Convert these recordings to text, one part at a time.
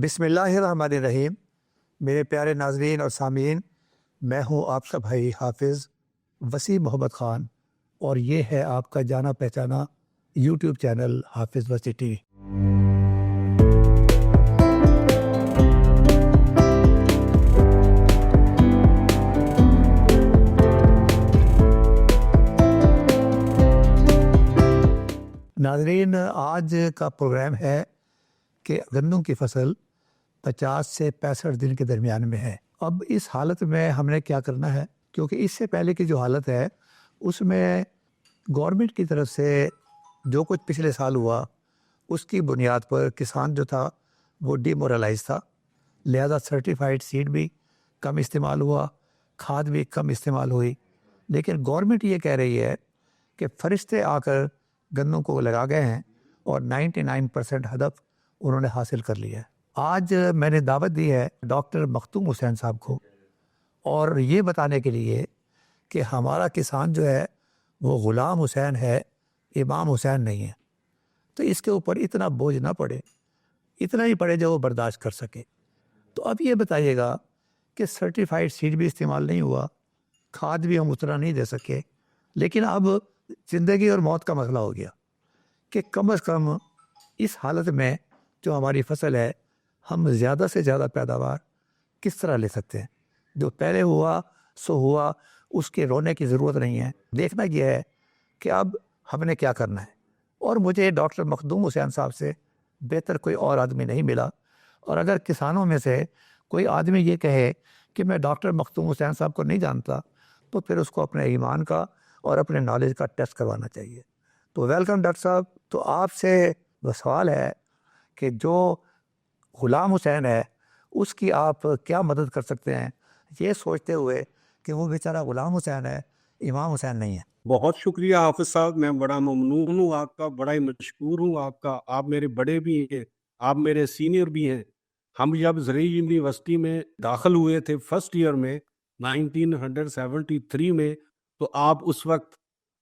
بسم اللہ الرحمن الرحیم۔ میرے پیارے ناظرین اور سامعین، میں ہوں آپ کا بھائی حافظ وسیم محمد خان، اور یہ ہے آپ کا جانا پہچانا یوٹیوب چینل حافظ وسیم ٹی وی۔ ناظرین، آج کا پروگرام ہے کہ گندم کی فصل 50 سے 65 دن کے درمیان میں ہے۔ اب اس حالت میں ہم نے کیا کرنا ہے، کیونکہ اس سے پہلے کی جو حالت ہے اس میں گورنمنٹ کی طرف سے جو کچھ پچھلے سال ہوا اس کی بنیاد پر کسان جو تھا وہ ڈی مورلائز تھا، لہذا سرٹیفائڈ سیڈ بھی کم استعمال ہوا، کھاد بھی کم استعمال ہوئی۔ لیکن گورنمنٹ یہ کہہ رہی ہے کہ فرشتے آ کر گندم کو لگا گئے ہیں اور 99% ہدف انہوں نے حاصل کر لیا ہے۔ آج میں نے دعوت دی ہے ڈاکٹر مختوم حسین صاحب کو، اور یہ بتانے کے لیے کہ ہمارا کسان جو ہے وہ غلام حسین ہے، امام حسین نہیں ہے، تو اس کے اوپر اتنا بوجھ نہ پڑے، اتنا ہی پڑے جو وہ برداشت کر سکے۔ تو اب یہ بتائیے گا کہ سرٹیفائڈ سیڈ بھی استعمال نہیں ہوا، کھاد بھی ہم اتنا نہیں دے سکے، لیکن اب زندگی اور موت کا مسئلہ ہو گیا کہ کم از کم اس حالت میں جو ہماری فصل ہے ہم زیادہ سے زیادہ پیداوار کس طرح لے سکتے ہیں۔ جو پہلے ہوا سو ہوا، اس کے رونے کی ضرورت نہیں ہے، دیکھنا یہ ہے کہ اب ہم نے کیا کرنا ہے۔ اور مجھے ڈاکٹر مخدوم حسین صاحب سے بہتر کوئی اور آدمی نہیں ملا، اور اگر کسانوں میں سے کوئی آدمی یہ کہے کہ میں ڈاکٹر مخدوم حسین صاحب کو نہیں جانتا، تو پھر اس کو اپنے ایمان کا اور اپنے نالج کا ٹیسٹ کروانا چاہیے۔ تو ویلکم ڈاکٹر صاحب۔ تو آپ سے وہ سوال ہے کہ جو غلام حسین ہے اس کی آپ کیا مدد کر سکتے ہیں، یہ سوچتے ہوئے کہ وہ بیچارہ غلام حسین ہے، امام حسین نہیں ہے۔ بہت شکریہ حافظ صاحب، میں بڑا ممنون ہوں آپ کا، بڑا ہی مشکور ہوں آپ کا۔ آپ میرے بڑے بھی ہیں، آپ میرے سینئر بھی ہیں۔ ہم جب زرعی یونیورسٹی میں داخل ہوئے تھے فرسٹ ایئر میں 1973 میں، تو آپ اس وقت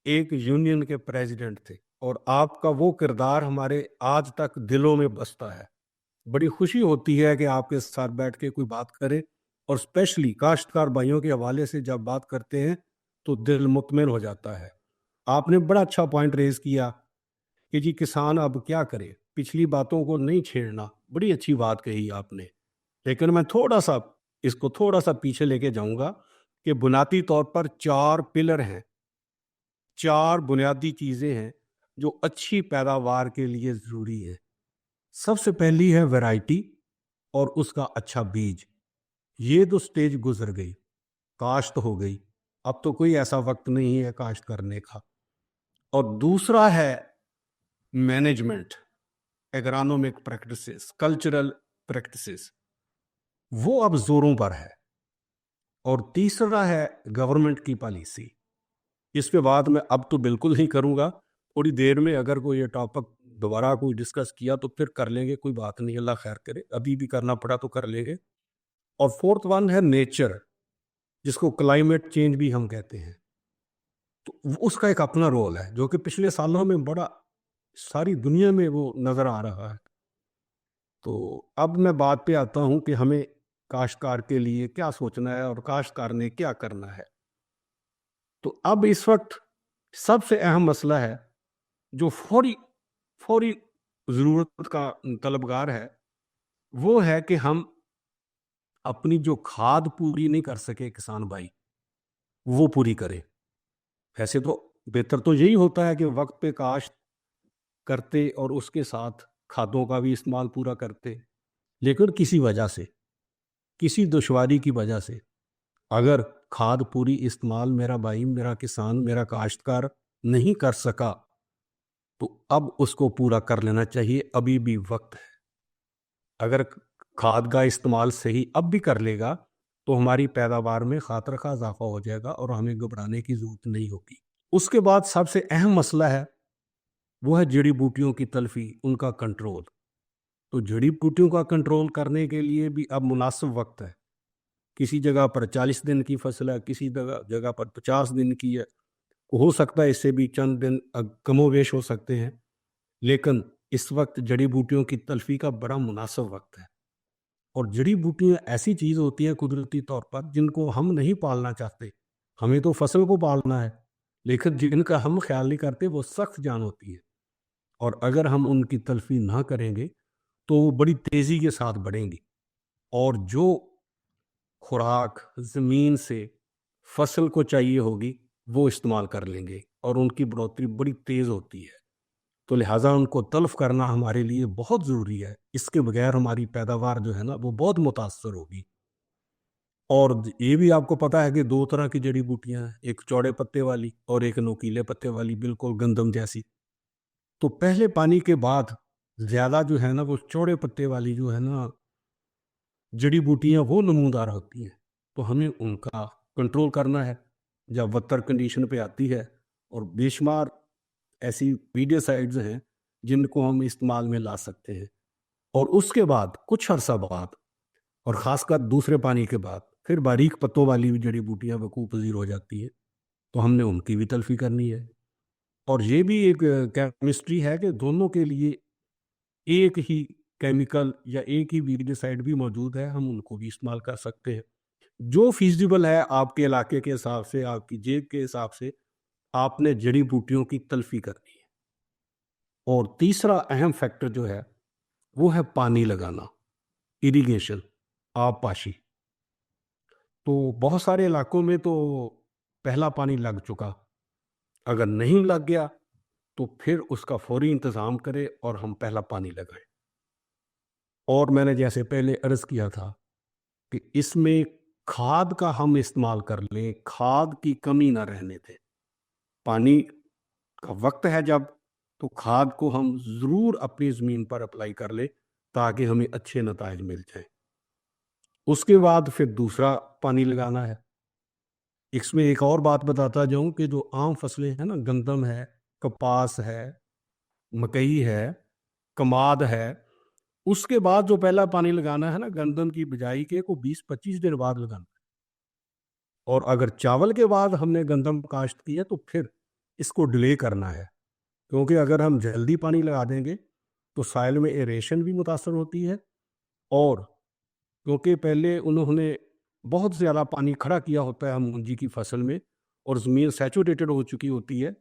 ایک یونین کے پریزیڈنٹ تھے، اور آپ کا وہ کردار ہمارے آج تک دلوں میں بستا ہے۔ بڑی خوشی ہوتی ہے کہ آپ کے ساتھ بیٹھ کے کوئی بات کرے، اور اسپیشلی کاشتکار بھائیوں کے حوالے سے جب بات کرتے ہیں تو دل مطمئن ہو جاتا ہے۔ آپ نے بڑا اچھا پوائنٹ ریز کیا کہ جی کسان اب کیا کرے، پچھلی باتوں کو نہیں چھیڑنا، بڑی اچھی بات کہی آپ نے۔ لیکن میں اس کو تھوڑا سا پیچھے لے کے جاؤں گا کہ بنیادی طور پر 4 پلر ہیں، 4 بنیادی چیزیں ہیں جو اچھی پیداوار کے لیے ضروری ہے۔ سب سے پہلی ہے ویرائٹی اور اس کا اچھا بیج۔ یہ تو سٹیج گزر گئی، کاشت ہو گئی، اب تو کوئی ایسا وقت نہیں ہے کاشت کرنے کا۔ اور دوسرا ہے مینجمنٹ، ایگرانومک پریکٹسز، کلچرل پریکٹسز، وہ اب زوروں پر ہے۔ اور تیسرا ہے گورنمنٹ کی پالیسی۔ اس پہ بات میں اب تو بالکل نہیں کروں گا، تھوڑی دیر میں اگر کوئی یہ ٹاپک دوبارہ کوئی ڈسکس کیا تو پھر کر لیں گے، کوئی بات نہیں، اللہ خیر کرے، ابھی بھی کرنا پڑا تو کر لیں گے۔ اور فورتھ ون ہے نیچر، جس کو کلائمیٹ چینج بھی ہم کہتے ہیں۔ تو اس کا ایک اپنا رول ہے جو کہ پچھلے سالوں میں بڑا ساری دنیا میں وہ نظر آ رہا ہے۔ تو اب میں بات پہ آتا ہوں کہ ہمیں کاشتکار کے لیے کیا سوچنا ہے اور کاشتکار نے کیا کرنا ہے۔ تو اب اس وقت سب سے اہم مسئلہ ہے جو فوری ضرورت کا طلبگار ہے، وہ ہے کہ ہم اپنی جو کھاد پوری نہیں کر سکے کسان بھائی، وہ پوری کرے۔ ویسے تو بہتر تو یہی ہوتا ہے کہ وقت پہ کاشت کرتے اور اس کے ساتھ کھادوں کا بھی استعمال پورا کرتے، لیکن کسی وجہ سے، کسی دشواری کی وجہ سے اگر کھاد پوری استعمال میرا بھائی، میرا کسان، میرا کاشتکار نہیں کر سکا، تو اب اس کو پورا کر لینا چاہیے، ابھی بھی وقت ہے۔ اگر کھاد کا استعمال صحیح اب بھی کر لے گا تو ہماری پیداوار میں خاطرخواہ اضافہ ہو جائے گا اور ہمیں گھبرانے کی ضرورت نہیں ہوگی۔ اس کے بعد سب سے اہم مسئلہ ہے وہ ہے جڑی بوٹیوں کی تلفی، ان کا کنٹرول۔ تو جڑی بوٹیوں کا کنٹرول کرنے کے لیے بھی اب مناسب وقت ہے۔ کسی جگہ پر 40 دن کی فصل ہے، کسی جگہ پر 50 دن کی ہے، ہو سکتا ہے اس سے بھی چند دن کم و بیش ہو سکتے ہیں، لیکن اس وقت جڑی بوٹیوں کی تلفی کا بڑا مناسب وقت ہے۔ اور جڑی بوٹیاں ایسی چیز ہوتی ہیں قدرتی طور پر جن کو ہم نہیں پالنا چاہتے. ہمیں تو فصل کو پالنا ہے، لیکن جن کا ہم خیال نہیں کرتے وہ سخت جان ہوتی ہے، اور اگر ہم ان کی تلفی نہ کریں گے تو وہ بڑی تیزی کے ساتھ بڑھیں گی، اور جو خوراک زمین سے فصل کو چاہیے ہوگی وہ استعمال کر لیں گے، اور ان کی بڑھوتری بڑی تیز ہوتی ہے. تو لہٰذا ان کو تلف کرنا ہمارے لیے بہت ضروری ہے. اس کے بغیر ہماری پیداوار جو ہے نا وہ بہت متاثر ہوگی. اور یہ بھی آپ کو پتا ہے کہ دو طرح کی جڑی بوٹیاں ہیں، ایک چوڑے پتے والی اور ایک نوکیلے پتے والی، بالکل گندم جیسی. تو پہلے پانی کے بعد زیادہ جو ہے نا وہ چوڑے پتے والی جو ہے نا جڑی بوٹیاں وہ نمودار ہوتی ہیں. تو ہمیں ان کا کنٹرول کرنا ہے جب وتر کنڈیشن پہ آتی ہے. اور بے شمار ایسی ویڈیو سائٹس ہیں جن کو ہم استعمال میں لا سکتے ہیں. اور اس کے بعد کچھ عرصہ بعد، اور خاص کر دوسرے پانی کے بعد، پھر باریک پتوں والی بھی جڑی بوٹیاں وقوع پذیر ہو جاتی ہیں، تو ہم نے ان کی بھی تلفی کرنی ہے. اور یہ بھی ایک کیمسٹری ہے کہ دونوں کے لیے ایک ہی کیمیکل یا ایک ہی ویریڈیسائڈ بھی موجود ہے، ہم ان کو بھی استعمال کر سکتے ہیں. جو فیزیبل ہے آپ کے علاقے کے حساب سے، آپ کی جیب کے حساب سے، آپ نے جڑی بوٹیوں کی تلفی کرنی ہے. اور تیسرا اہم فیکٹر جو ہے وہ ہے پانی لگانا، اریگیشن، آب پاشی. تو بہت سارے علاقوں میں تو پہلا پانی لگ چکا، اگر نہیں لگ گیا تو پھر اس کا فوری انتظام کرے اور ہم پہلا پانی لگائیں. اور میں نے جیسے پہلے عرض کیا تھا کہ اس میں کھاد کا ہم استعمال کر لیں، کھاد کی کمی نہ رہنے دیں. پانی کا وقت ہے جب، تو کھاد کو ہم ضرور اپنی زمین پر اپلائی کر لیں تاکہ ہمیں اچھے نتائج مل جائیں. اس کے بعد پھر دوسرا پانی لگانا ہے. اس میں ایک اور بات بتاتا جاؤں کہ جو عام فصلیں ہیں نا، گندم ہے، کپاس ہے، مکئی ہے، کماد ہے، اس کے بعد جو پہلا پانی لگانا ہے نا گندم کی بجائی کے کو 20-25 دن بعد لگانا ہے. اور اگر چاول کے بعد ہم نے گندم کاشت کی ہے تو پھر اس کو ڈیلے کرنا ہے، کیونکہ اگر ہم جلدی پانی لگا دیں گے تو سائل میں ایریشن بھی متاثر ہوتی ہے، اور کیونکہ پہلے انہوں نے بہت زیادہ پانی کھڑا کیا ہوتا ہے مونجی کی فصل میں، اور زمین سیچوریٹڈ ہو چکی ہوتی ہے،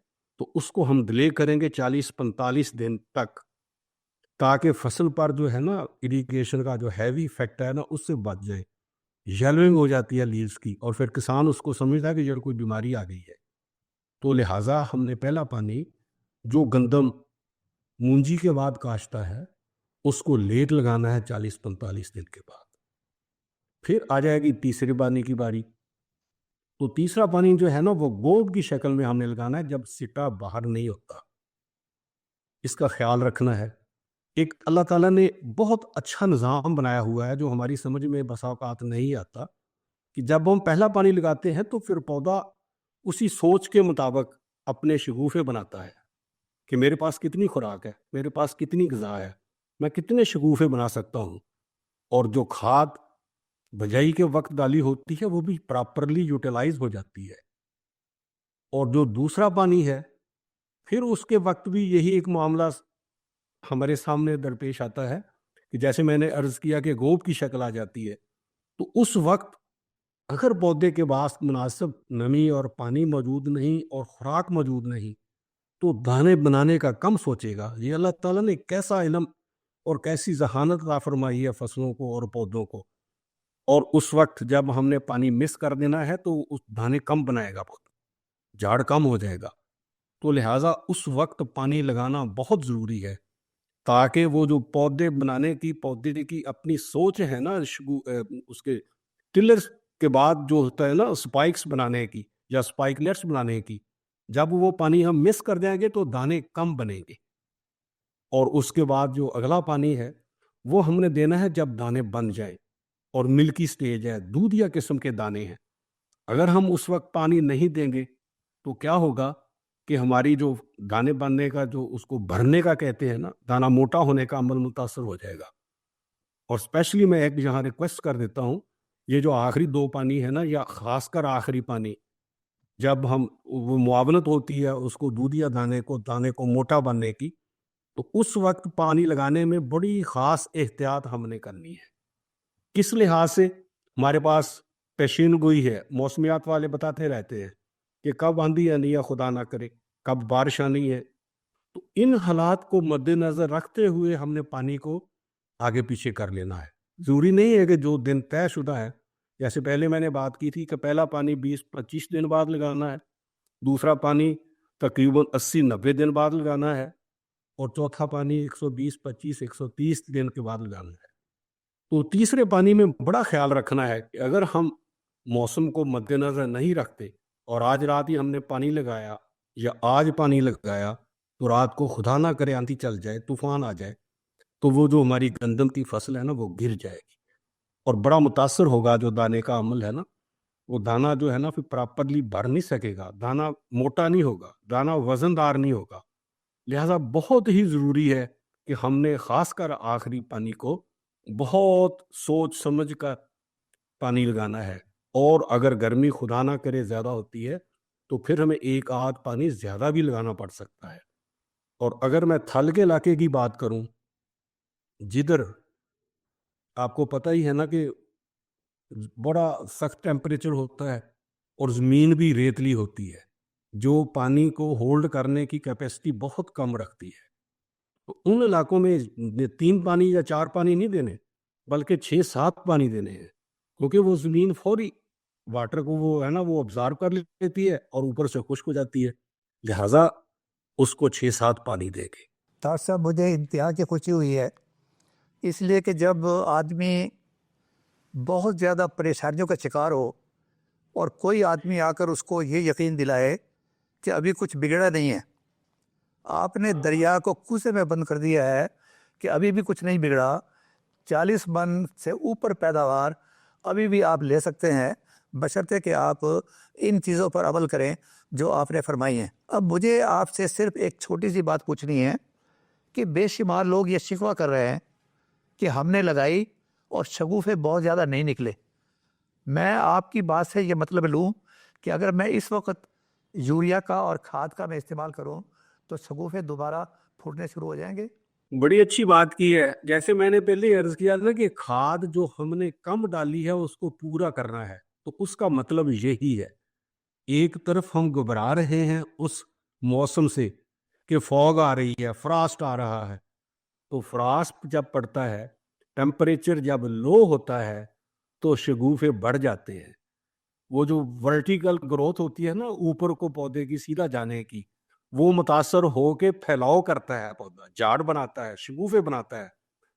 تو اس کو ہم ڈیلے کریں گے 40-45 دن تک، تاکہ فصل پر جو ہے نا اریگیشن کا جو ہیوی افیکٹ ہے نا اس سے بچ جائے. یلوئنگ ہو جاتی ہے لیوز کی، اور پھر کسان اس کو سمجھتا ہے کہ یہ کوئی بیماری آ گئی ہے. تو لہٰذا ہم نے پہلا پانی جو گندم مونجی کے بعد کاشتا ہے اس کو لیٹ لگانا ہے 40-45 دن کے بعد. پھر آ جائے گی تیسرے پانی کی باری. تو تیسرا پانی جو ہے نا وہ گوب کی شکل میں ہم نے لگانا ہے جب سٹا باہر نہیں ہوتا. اس کا خیال رکھنا ہے. ایک اللہ تعالیٰ نے بہت اچھا نظام بنایا ہوا ہے جو ہماری سمجھ میں بسا اوقات نہیں آتا، کہ جب ہم پہلا پانی لگاتے ہیں تو پھر پودا اسی سوچ کے مطابق اپنے شگوفے بناتا ہے کہ میرے پاس کتنی خوراک ہے، میرے پاس کتنی غذا ہے، میں کتنے شگوفے بنا سکتا ہوں. اور جو کھاد بجائی کے وقت ڈالی ہوتی ہے وہ بھی پراپرلی یوٹیلائز ہو جاتی ہے. اور جو دوسرا پانی ہے پھر اس کے وقت بھی یہی ایک معاملہ ہمارے سامنے درپیش آتا ہے کہ جیسے میں نے عرض کیا کہ گوب کی شکل آ جاتی ہے. تو اس وقت اگر پودے کے پاس مناسب نمی اور پانی موجود نہیں اور خوراک موجود نہیں تو دانے بنانے کا کم سوچے گا. یہ اللہ تعالیٰ نے کیسا علم اور کیسی ذہانت عطا فرمائی ہے فصلوں کو اور پودوں کو. اور اس وقت جب ہم نے پانی مس کر دینا ہے تو اس دانے کم بنائے گا، پودا جھاڑ کم ہو جائے گا. تو لہٰذا اس وقت پانی لگانا بہت ضروری ہے تاکہ وہ جو پودے بنانے کی پودے کی اپنی سوچ ہے نا اس کے ٹلرز کے بعد جو ہوتا ہے نا سپائکس بنانے کی یا سپائکلٹس بنانے کی، جب وہ پانی ہم مس کر جائیں گے تو دانے کم بنیں گے. اور اس کے بعد جو اگلا پانی ہے وہ ہم نے دینا ہے جب دانے بن جائیں اور ملکی سٹیج ہے، دودھیا قسم کے دانے ہیں. اگر ہم اس وقت پانی نہیں دیں گے تو کیا ہوگا کہ ہماری جو دانے بننے کا جو اس کو بھرنے کا کہتے ہیں نا، دانا موٹا ہونے کا عمل متاثر ہو جائے گا. اور اسپیشلی میں ایک یہاں ریکویسٹ کر دیتا ہوں، یہ جو آخری دو پانی ہے نا، یا خاص کر آخری پانی، جب ہم وہ معاونت ہوتی ہے اس کو دودھیا دانے کو موٹا بننے کی، تو اس وقت پانی لگانے میں بڑی خاص احتیاط ہم نے کرنی ہے. کس لحاظ سے ہمارے پاس پیشین گوئی ہے، موسمیات والے بتاتے رہتے ہیں کہ کب آندھی آنی ہے خدا نہ کرے، کب بارش آنی ہے. تو ان حالات کو مد نظر رکھتے ہوئے ہم نے پانی کو آگے پیچھے کر لینا ہے. ضروری نہیں ہے کہ جو دن طے شدہ ہے، جیسے پہلے میں نے بات کی تھی کہ پہلا پانی 20-25 دن بعد لگانا ہے، دوسرا پانی تقریباً 80-90 دن بعد لگانا ہے، اور چوتھا پانی 120-25-130 دن کے بعد لگانا ہے. تو تیسرے پانی میں بڑا خیال رکھنا ہے کہ اگر ہم موسم کو مد نظر نہیں رکھتے اور آج رات ہی ہم نے پانی لگایا یا آج پانی لگایا تو رات کو خدا نہ کرے آندھی چل جائے، طوفان آ جائے، تو وہ جو ہماری گندم کی فصل ہے نا وہ گر جائے گی اور بڑا متاثر ہوگا. جو دانے کا عمل ہے نا، وہ دانا جو ہے نا پھر پراپرلی بھر نہیں سکے گا، دانا موٹا نہیں ہوگا، دانا وزن دار نہیں ہوگا. لہذا بہت ہی ضروری ہے کہ ہم نے خاص کر آخری پانی کو بہت سوچ سمجھ کر پانی لگانا ہے. اور اگر گرمی خدا نہ کرے زیادہ ہوتی ہے تو پھر ہمیں ایک آدھ پانی زیادہ بھی لگانا پڑ سکتا ہے. اور اگر میں تھل کے علاقے کی بات کروں، جدھر آپ کو پتہ ہی ہے نا کہ بڑا سخت ٹیمپریچر ہوتا ہے اور زمین بھی ریتلی ہوتی ہے جو پانی کو ہولڈ کرنے کی کیپیسٹی بہت کم رکھتی ہے، تو ان علاقوں میں 3 پانی یا 4 پانی نہیں دینے بلکہ 6-7 پانی دینے ہیں، کیونکہ وہ زمین فوری واٹر کو وہ ہے نا وہ ابزارو کر لیتی ہے اور اوپر سے خشک ہو جاتی ہے. لہٰذا اس کو 6-7 پانی دے گے. ڈاکٹر صاحب مجھے انتہا کی خوشی ہوئی ہے، اس لیے کہ جب آدمی بہت زیادہ پریشانیوں کا شکار ہو اور کوئی آدمی آ کر اس کو یہ یقین دلائے کہ ابھی کچھ بگڑا نہیں ہے. آپ نے دریا کو کوزے میں بند کر دیا ہے کہ ابھی بھی کچھ نہیں بگڑا، 40 من سے اوپر پیداوار ابھی بھی آپ لے سکتے ہیں، بشرطے کہ آپ ان چیزوں پر عمل کریں جو آپ نے فرمائی ہیں. اب مجھے آپ سے صرف ایک چھوٹی سی بات پوچھنی ہے کہ بے شمار لوگ یہ شکوہ کر رہے ہیں کہ ہم نے لگائی اور شگوفے بہت زیادہ نہیں نکلے. میں آپ کی بات سے یہ مطلب لوں کہ اگر میں اس وقت یوریا کا اور کھاد کا میں استعمال کروں تو شگوفے دوبارہ پھوٹنے شروع ہو جائیں گے. بڑی اچھی بات کی ہے. جیسے میں نے پہلے عرض کیا تھا کہ کھاد جو ہم نے کم ڈالی ہے اس کو پورا کرنا ہے، تو اس کا مطلب یہی ہے. ایک طرف ہم گھبرا رہے ہیں اس موسم سے کہ فوگ آ رہی ہے، فراسٹ آ رہا ہے، تو فراسٹ جب پڑتا ہے، ٹیمپریچر جب لو ہوتا ہے تو شگوفے بڑھ جاتے ہیں. وہ جو ورٹیکل گروتھ ہوتی ہے نا اوپر کو پودے کی سیدھا جانے کی، وہ متاثر ہو کے پھیلاؤ کرتا ہے، پودا جاڑ بناتا ہے، شگوفے بناتا ہے.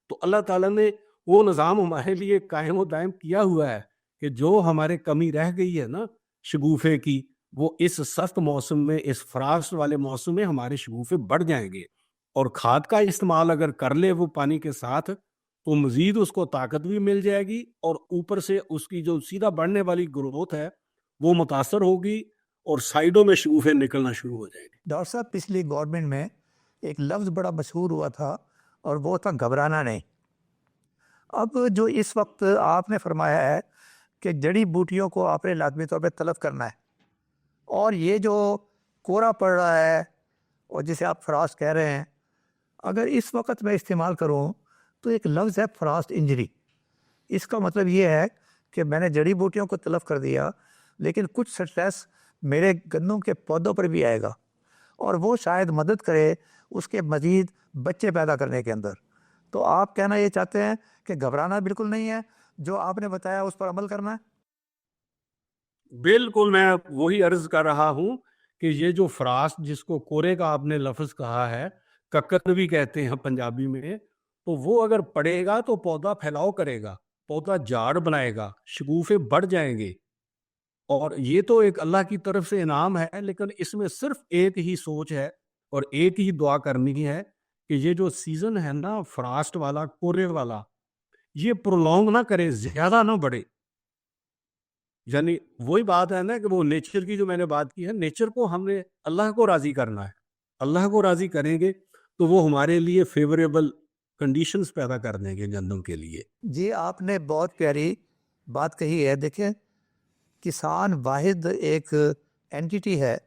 تو اللہ تعالیٰ نے وہ نظام ہمارے لیے قائم و دائم کیا ہوا ہے کہ جو ہمارے کمی رہ گئی ہے نا شگوفے کی، وہ اس سخت موسم میں، اس فراسٹ والے موسم میں ہمارے شگوفے بڑھ جائیں گے. اور کھاد کا استعمال اگر کر لے وہ پانی کے ساتھ تو مزید اس کو طاقت بھی مل جائے گی اور اوپر سے اس کی جو سیدھا بڑھنے والی گروتھ ہے وہ متاثر ہوگی اور سائیڈوں میں شگوفے نکلنا شروع ہو جائیں گے. ڈاکٹر صاحب پچھلی گورنمنٹ میں ایک لفظ بڑا مشہور ہوا تھا اور وہ تھا گھبرانا نہیں. اب جو اس وقت آپ نے فرمایا ہے کہ جڑی بوٹیوں کو آپ نے لازمی طور پہ تلف کرنا ہے، اور یہ جو کورا پڑ رہا ہے اور جسے آپ فراسٹ کہہ رہے ہیں، اگر اس وقت میں استعمال کروں تو ایک لفظ ہے فراسٹ انجری. اس کا مطلب یہ ہے کہ میں نے جڑی بوٹیوں کو تلف کر دیا لیکن کچھ سٹریس میرے گندم کے پودوں پر بھی آئے گا اور وہ شاید مدد کرے اس کے مزید بچے پیدا کرنے کے اندر. تو آپ کہنا یہ چاہتے ہیں کہ گھبرانا بالکل نہیں ہے، جو آپ نے بتایا اس پر عمل کرنا ہے؟ بالکل، میں وہی عرض کر رہا ہوں کہ یہ جو فراسٹ جس کو کورے کا آپ نے لفظ کہا ہے، ککر بھی کہتے ہیں پنجابی میں، تو وہ اگر پڑے گا تو پودا پھیلاؤ کرے گا، پودا جاڑ بنائے گا، شگوفے بڑھ جائیں گے. اور یہ تو ایک اللہ کی طرف سے انعام ہے، لیکن اس میں صرف ایک ہی سوچ ہے اور ایک ہی دعا کرنی ہے کہ یہ جو سیزن ہے نا فراسٹ والا، کورے والا، یہ پرولونگ نہ کرے، زیادہ نہ بڑھے. یعنی وہی بات ہے نا کہ وہ نیچر کی جو میں نے بات کی ہے، نیچر کو ہم نے اللہ کو راضی کرنا ہے. اللہ کو راضی کریں گے تو وہ ہمارے لیے فیوریبل کنڈیشنز پیدا کر دیں گے گندم کے لیے. جی آپ نے بہت پیاری بات کہی ہے. دیکھیں، کسان واحد ایک اینٹیٹی ہے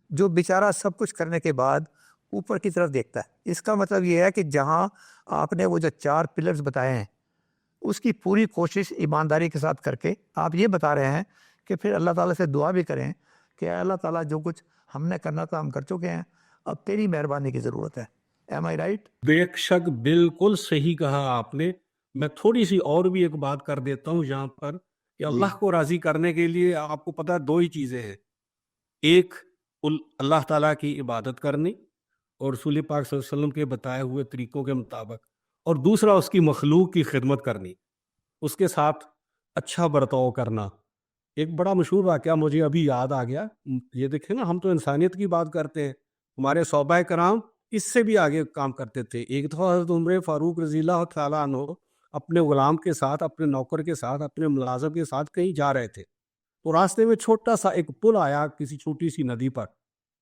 جو بیچارہ سب کچھ کرنے کے بعد اوپر کی طرف دیکھتا ہے. اس کا مطلب یہ ہے کہ جہاں آپ نے وہ جو 4 پلرز بتائے ہیں اس کی پوری کوشش ایمانداری کے ساتھ کر کے آپ یہ بتا رہے ہیں کہ پھر اللہ تعالیٰ سے دعا بھی کریں کہ اے اللہ تعالیٰ جو کچھ ہم نے کرنا تھا ہم کر چکے ہیں، اب تیری مہربانی کی ضرورت ہے. ایم آئی رائٹ؟ بے شک بالکل صحیح کہا آپ نے. میں تھوڑی سی اور بھی ایک بات کر دیتا ہوں یہاں پر کہ اللہ کو راضی کرنے کے لیے آپ کو پتہ ہے دو ہی چیزیں ہیں. ایک اللہ تعالیٰ کی عبادت کرنی اور رسول پاک صلی اللہ علیہ وسلم کے بتائے ہوئے طریقوں کے مطابق، اور دوسرا اس کی مخلوق کی خدمت کرنی، اس کے ساتھ اچھا برتاؤ کرنا. ایک بڑا مشہور واقعہ مجھے ابھی یاد آ گیا. یہ دیکھیں نا، ہم تو انسانیت کی بات کرتے ہیں، ہمارے صحابہ کرام اس سے بھی آگے کام کرتے تھے. ایک دفعہ حضرت عمر فاروق رضی اللہ تعالیٰ عنہ اپنے غلام کے ساتھ، اپنے نوکر کے ساتھ، اپنے ملازم کے ساتھ کہیں جا رہے تھے. تو راستے میں چھوٹا سا ایک پل آیا کسی چھوٹی سی ندی پر.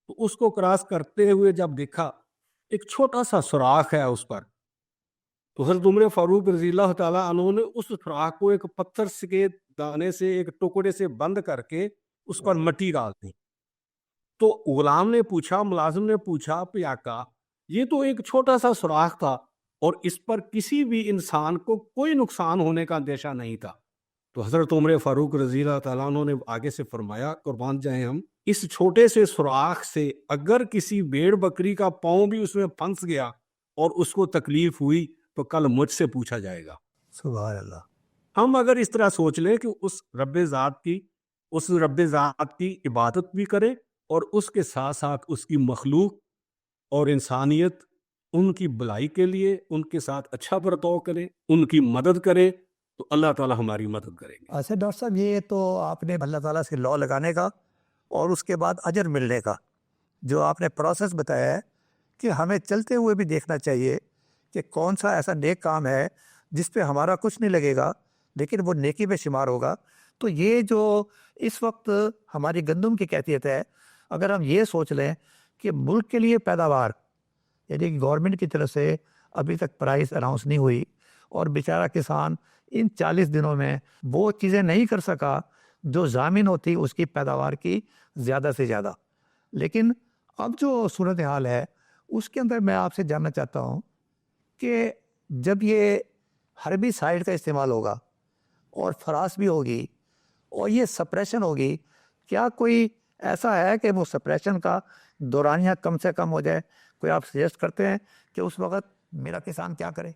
تو اس کو کراس کرتے ہوئے جب دیکھا ایک چھوٹا سا سوراخ ہے اس پر، تو حضرت عمر فاروق رضی اللہ تعالیٰ عنہ نے اس سوراخ کو ایک پتھر کے دانے سے، ایک ٹکڑے سے بند کر کے اس پر مٹی ڈال دی. تو غلام نے پوچھا، ملازم نے پوچھا، پہ آقا یہ تو ایک چھوٹا سا سوراخ تھا اور اس پر کسی بھی انسان کو کوئی نقصان ہونے کا اندیشہ نہیں تھا. تو حضرت عمر فاروق رضی اللہ تعالیٰ عنہ نے آگے سے فرمایا، قربان جائیں ہم، اس چھوٹے سے سوراخ سے اگر کسی بھیڑ بکری کا پاؤں بھی اس میں پھنس گیا اور اس کو تکلیف ہوئی تو کل مجھ سے پوچھا جائے گا. سبحان اللہ. ہم اگر اس طرح سوچ لیں کہ اس رب ذات کی عبادت بھی کریں اور اس کے ساتھ ساتھ اس کی مخلوق اور انسانیت، ان کی بھلائی کے لیے ان کے ساتھ اچھا برتاؤ کریں، ان کی مدد کریں، تو اللہ تعالیٰ ہماری مدد کریں گے. اچھا ڈاکٹر صاحب، یہ تو آپ نے اللہ تعالیٰ سے لا لگانے کا اور اس کے بعد اجر ملنے کا جو آپ نے پروسیس بتایا ہے کہ ہمیں چلتے ہوئے بھی دیکھنا چاہیے کہ کون سا ایسا نیک کام ہے جس پہ ہمارا کچھ نہیں لگے گا لیکن وہ نیکی میں شمار ہوگا. تو یہ جو اس وقت ہماری گندم کی کیفیت ہے، اگر ہم یہ سوچ لیں کہ ملک کے لیے پیداوار، یعنی کہ گورنمنٹ کی طرف سے ابھی تک پرائس اناؤنس نہیں ہوئی اور بیچارہ کسان ان 40 دنوں میں وہ چیزیں نہیں کر سکا جو ضامن ہوتی اس کی پیداوار کی زیادہ سے زیادہ. لیکن اب جو صورتحال ہے اس کے اندر میں آپ سے جاننا چاہتا ہوں کہ جب یہ حربی سائڈ کا استعمال ہوگا اور فراس بھی ہوگی اور یہ سپریشن ہوگی، کیا کوئی ایسا ہے کہ وہ سپریشن کا دورانیہ کم سے کم ہو جائے؟ کوئی آپ سجیسٹ کرتے ہیں کہ اس وقت میرا کسان کیا کرے؟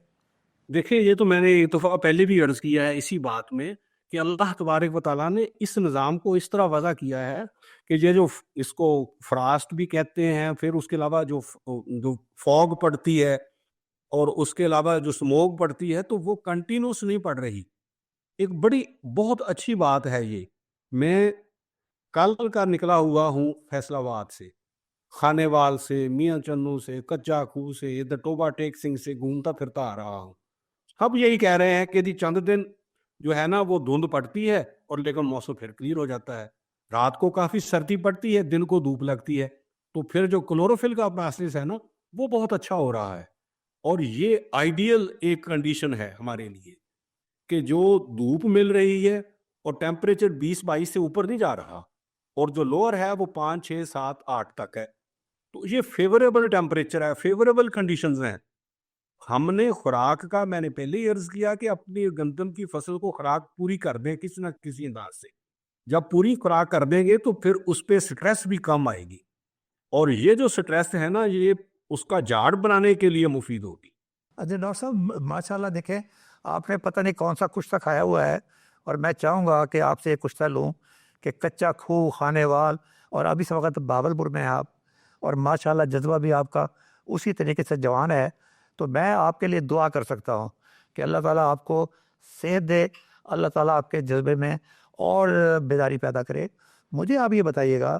دیکھیں، یہ تو میں نے ایک دفعہ پہلے بھی عرض کیا ہے اسی بات میں کہ اللہ تبارک و تعالیٰ نے اس نظام کو اس طرح وضع کیا ہے کہ یہ جو اس کو فراسٹ بھی کہتے ہیں، پھر اس کے علاوہ جو فوگ پڑتی ہے اور اس کے علاوہ جو سموگ پڑتی ہے، تو وہ کنٹینیوس نہیں پڑ رہی. ایک بڑی بہت اچھی بات ہے یہ. میں کل کا نکلا ہوا ہوں فیصل آباد سے، خانے وال سے، میاں چنو سے، کچا کھو سے، ادھر ٹوبا ٹیک سنگھ سے گھومتا پھرتا آ رہا ہوں. اب یہی کہہ رہے ہیں کہ چند دن جو ہے نا وہ دھند پڑتی ہے اور لیکن موسم پھر کلیئر ہو جاتا ہے. رات کو کافی سردی پڑتی ہے، دن کو دھوپ لگتی ہے، تو پھر جو کلوروفل کا پروسیس ہے نا وہ بہت اچھا ہو رہا ہے. اور یہ آئیڈیل ایک کنڈیشن ہے ہمارے لیے کہ جو دھوپ مل رہی ہے اور ٹیمپریچر 20-22 سے اوپر نہیں جا رہا، اور جو لوور ہے وہ 5, 6, 7, 8 تک ہے. تو یہ فیوریبل ٹیمپریچر ہے، فیوریبل کنڈیشنز ہیں. ہم نے خوراک کا، میں نے پہلے ہی عرض کیا کہ اپنی گندم کی فصل کو خوراک پوری کر دیں کسی نہ کسی انداز سے. جب پوری خوراک کر دیں گے تو پھر اس پہ سٹریس بھی کم آئے گی، اور یہ جو سٹریس ہے نا یہ اس کا جاڑ بنانے کے لیے مفید ہوگی. اچھا ڈاکٹر صاحب، ماشاء اللہ، دیکھیں آپ نے پتہ نہیں کون سا کشتہ کھایا ہوا ہے، اور میں چاہوں گا کہ آپ سے ایک کشتہ لوں کہ کچا کھو، خانے وال، اور ابھی اس وقت بہاول پور میں ہیں آپ، اور ماشاء اللہ جذبہ بھی آپ کا اسی طریقے سے جوان ہے. تو میں آپ کے لیے دعا کر سکتا ہوں کہ اللہ تعالیٰ آپ کو صحت دے، اللہ تعالیٰ آپ کے جذبے میں اور بیداری پیدا کرے. مجھے آپ یہ بتائیے گا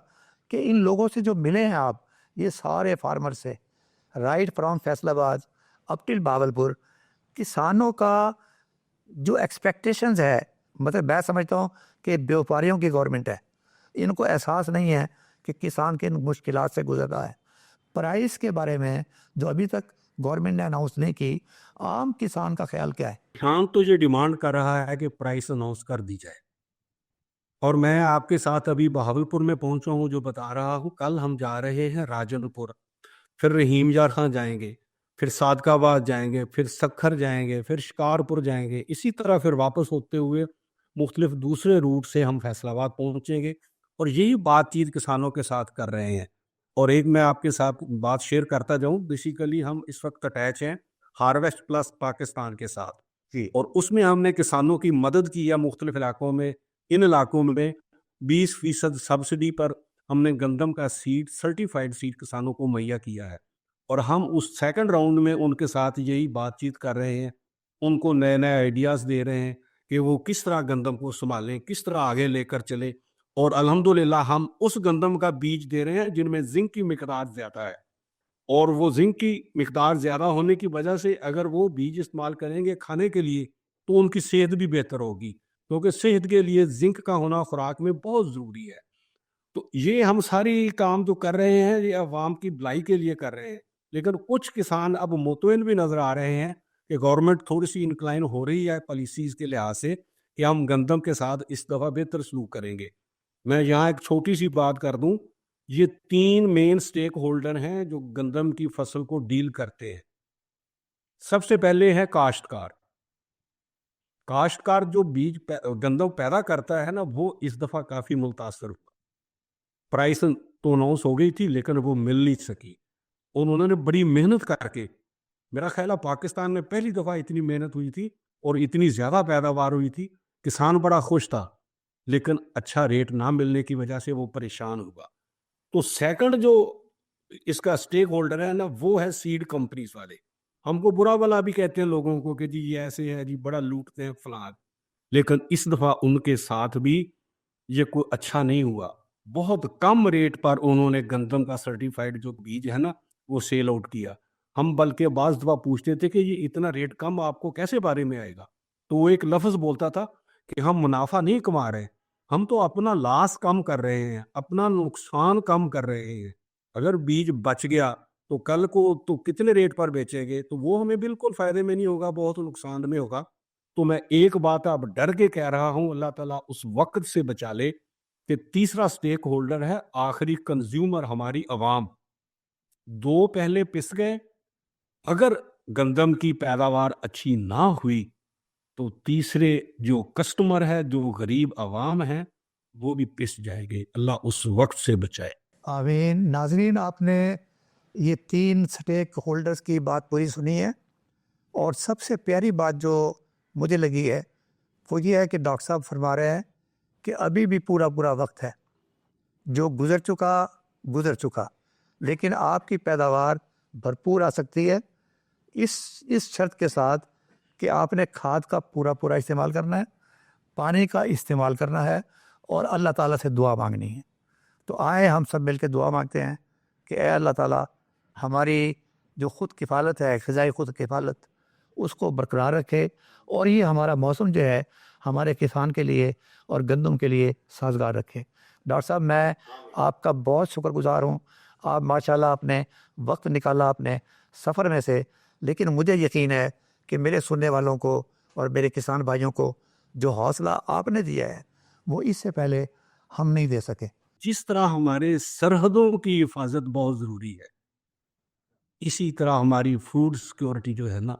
کہ ان لوگوں سے جو ملے ہیں آپ، یہ سارے فارمر سے، رائٹ فرام فیصل آباد اپ ٹل بہاولپور، کسانوں کا جو ایکسپیکٹیشنز ہے، مطلب میں سمجھتا ہوں کہ بیوپاریوں کی گورنمنٹ ہے، ان کو احساس نہیں ہے کہ کسان کن مشکلات سے گزر رہا ہے. پرائس کے بارے میں جو ابھی تک گورنمنٹ نے اناؤنس نہیں کی، عام کسان کا خیال کیا ہے؟ کسان تو یہ ڈیمانڈ کر رہا ہے کہ پرائس اناؤنس کر دی جائے، اور میں آپ کے ساتھ ابھی بہاولپور میں پہنچا ہوں جو بتا رہا ہوں. کل ہم جا رہے ہیں راجن پور، پھر رحیم یار خان جائیں گے، پھر صادق آباد جائیں گے، پھر سکھر جائیں گے، پھر شکارپور جائیں گے، اسی طرح پھر واپس ہوتے ہوئے مختلف دوسرے روٹ سے ہم فیصل آباد پہنچیں گے، اور یہی بات چیت کسانوں کے ساتھ کر رہے ہیں۔ اور ایک میں آپ کے ساتھ بات شیئر کرتا جاؤں، بیسیکلی ہم اس وقت اٹیچ ہیں ہارویسٹ پلس پاکستان کے ساتھ، جی اور اس میں ہم نے کسانوں کی مدد کی ہے مختلف علاقوں میں۔ ان علاقوں میں 20% سبسڈی پر ہم نے گندم کا سیڈ، سرٹیفائیڈ سیڈ کسانوں کو مہیا کیا ہے، اور ہم اس سیکنڈ راؤنڈ میں ان کے ساتھ یہی بات چیت کر رہے ہیں، ان کو نئے نئے آئیڈیاز دے رہے ہیں کہ وہ کس طرح گندم کو سنبھالیں، کس طرح آگے لے کر چلے۔ اور الحمدللہ ہم اس گندم کا بیج دے رہے ہیں جن میں زنک کی مقدار زیادہ ہے، اور وہ زنک کی مقدار زیادہ ہونے کی وجہ سے اگر وہ بیج استعمال کریں گے کھانے کے لیے تو ان کی صحت بھی بہتر ہوگی، کیونکہ صحت کے لیے زنک کا ہونا خوراک میں بہت ضروری ہے۔ تو یہ ہم ساری کام جو کر رہے ہیں یہ عوام کی بھلائی کے لیے کر رہے ہیں، لیکن کچھ کسان اب مطمئن بھی نظر آ رہے ہیں کہ گورنمنٹ تھوڑی سی انکلائن ہو رہی ہے پالیسیز کے لحاظ سے کہ ہم گندم کے ساتھ اس دفعہ بہتر سلوک کریں گے۔ میں یہاں ایک چھوٹی سی بات کر دوں، یہ 3 مین سٹیک ہولڈر ہیں جو گندم کی فصل کو ڈیل کرتے ہیں۔ سب سے پہلے ہے کاشتکار۔ کاشتکار جو بیج گندم پیدا کرتا ہے نا، وہ اس دفعہ کافی متاثر ہوا۔ پرائس تو اناؤنس ہو گئی تھی لیکن وہ مل نہیں سکی، اور انہوں نے بڑی محنت کر کے، میرا خیال ہے پاکستان میں پہلی دفعہ اتنی محنت ہوئی تھی اور اتنی زیادہ پیداوار ہوئی تھی، کسان بڑا خوش تھا، لیکن اچھا ریٹ نہ ملنے کی وجہ سے وہ پریشان ہوا۔ تو سیکنڈ جو اس کا سٹیک ہولڈر ہے نا، وہ ہے سیڈ کمپنیز والے۔ ہم کو برا بلا بھی کہتے ہیں لوگوں کو کہ جی یہ ایسے ہے، جی بڑا لوٹتے ہیں فلان، لیکن اس دفعہ ان کے ساتھ بھی یہ کوئی اچھا نہیں ہوا۔ بہت کم ریٹ پر انہوں نے گندم کا سرٹیفائیڈ جو بیج ہے نا وہ سیل آؤٹ کیا۔ ہم بلکہ بعض دفعہ پوچھتے تھے کہ یہ اتنا ریٹ کم آپ کو کیسے بارے میں آئے گا، تو وہ ایک لفظ بولتا تھا کہ ہم منافع نہیں کما رہے، ہم تو اپنا لاس کم کر رہے ہیں، اپنا نقصان کم کر رہے ہیں۔ اگر بیج بچ گیا تو کل کو تو کتنے ریٹ پر بیچیں گے، تو وہ ہمیں بالکل فائدے میں نہیں ہوگا، بہت نقصان میں ہوگا۔ تو میں ایک بات اب ڈر کے کہہ رہا ہوں، اللہ تعالیٰ اس وقت سے بچا لے کہ تیسرا سٹیک ہولڈر ہے آخری کنزیومر، ہماری عوام۔ 2 پہلے پس گئے، اگر گندم کی پیداوار اچھی نہ ہوئی تو تیسرے جو کسٹمر ہے، جو غریب عوام ہیں، وہ بھی پس جائے گے۔ اللہ اس وقت سے بچائے۔ آمین۔ ناظرین، آپ نے یہ 3 سٹیک ہولڈرز کی بات پوری سنی ہے، اور سب سے پیاری بات جو مجھے لگی ہے وہ یہ ہے کہ ڈاکٹر صاحب فرما رہے ہیں کہ ابھی بھی پورا وقت ہے، جو گزر چکا، لیکن آپ کی پیداوار بھرپور آ سکتی ہے، اس شرط کے ساتھ کہ آپ نے کھاد کا پورا استعمال کرنا ہے، پانی کا استعمال کرنا ہے، اور اللہ تعالیٰ سے دعا مانگنی ہے۔ تو آئیں ہم سب مل کے دعا مانگتے ہیں کہ اے اللہ تعالیٰ، ہماری جو خود کفالت ہے، غذائی خود کفالت، اس کو برقرار رکھے، اور یہ ہمارا موسم جو ہے ہمارے کسان کے لیے اور گندم کے لیے سازگار رکھے۔ ڈاکٹر صاحب، میں آپ کا بہت شکر گزار ہوں، آپ ماشاءاللہ آپ نے وقت نکالا اپنے سفر میں سے، لیکن مجھے یقین ہے کہ میرے سننے والوں کو اور میرے کسان بھائیوں کو جو حوصلہ آپ نے دیا ہے وہ اس سے پہلے ہم نہیں دے سکے۔ جس طرح ہمارے سرحدوں کی حفاظت بہت ضروری ہے، اسی طرح ہماری فوڈ سیکورٹی جو ہے نا،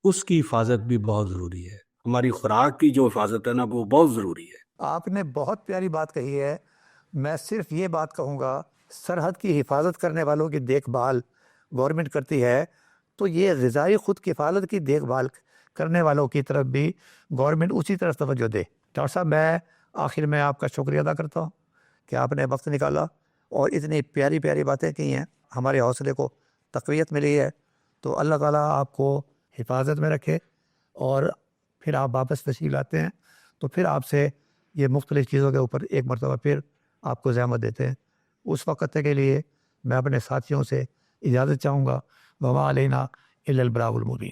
اس کی حفاظت بھی بہت ضروری ہے۔ ہماری خوراک کی جو حفاظت ہے نا، وہ بہت ضروری ہے۔ آپ نے بہت پیاری بات کہی ہے۔ میں صرف یہ بات کہوں گا، سرحد کی حفاظت کرنے والوں کی دیکھ بھال گورنمنٹ کرتی ہے، تو یہ غذائی خود کفالت کی دیکھ بھال کرنے والوں کی طرف بھی گورنمنٹ اسی طرح توجہ دے۔ ڈاکٹر صاحب، میں آخر میں آپ کا شکریہ ادا کرتا ہوں کہ آپ نے وقت نکالا اور اتنی پیاری باتیں کی ہیں، ہمارے حوصلے کو تقویت ملی ہے۔ تو اللہ تعالیٰ آپ کو حفاظت میں رکھے، اور پھر آپ واپس تشریف لاتے ہیں تو پھر آپ سے یہ مختلف چیزوں کے اوپر ایک مرتبہ پھر آپ کو زحمت دیتے ہیں۔ اس وقت کے لیے میں اپنے ساتھیوں سے اجازت چاہوں گا۔ وما علینا الا البلاغ المبین۔